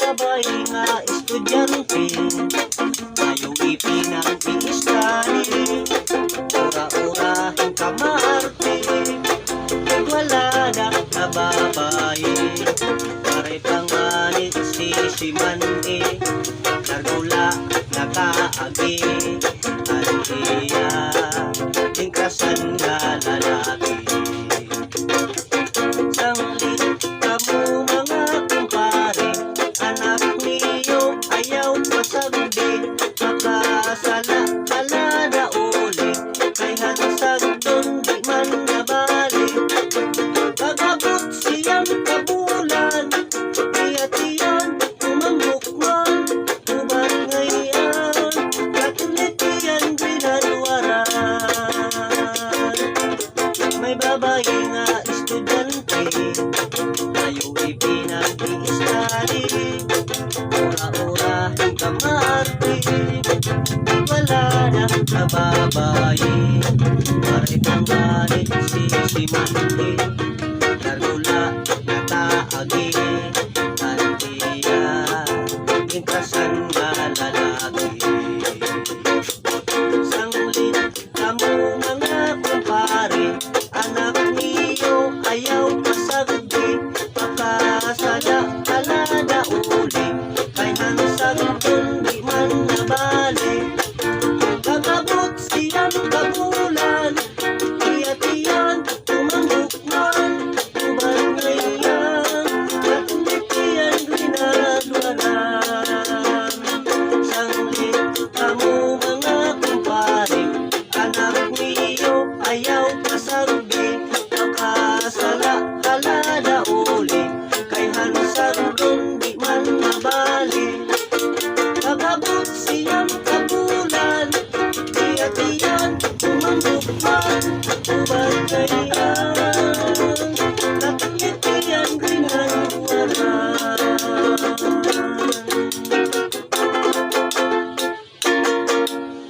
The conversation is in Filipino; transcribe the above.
babay nga estudyante, ayaw ipinag-i-study, ura-urahin ka maarte, wala na kababae, pare panganit si Mandi, nagula nakaagi, aliya, tingkasan nga lalaki. Sanglit kamu mga kumpare, anak niyo ayaw pasagdi, makasala kalada uli, kay hansag doon di man nabali. Pagabot siyang kabulan, tiyatiyan, umambukman, ubat ngayon, katulitiyan binalwaran. May babae nga estudyante, ayaw ipinag-i-study, ura-urahin ka maarte, wala na kababae, pare panganit si Mandi, nagula nakaagi, kantiya, intrasan nga lalaki. Sanglit kamu mga kumpare, anak niyo ayaw pasagdi, makasala kalada uli, kay hansag doon di man nabali. Kakabot siyang kabulan, tiyatiyan, umambukman, ubat ngayon, katulitiyan ginadwaran. Sanglit kamu mga kumpare, anak niyo ayaw pasagdi, makasala kalada uli, kay hansag doon di man nabali. Kakabot siyang kabulan, tiyatiyan, umambukman, ubat ngayon.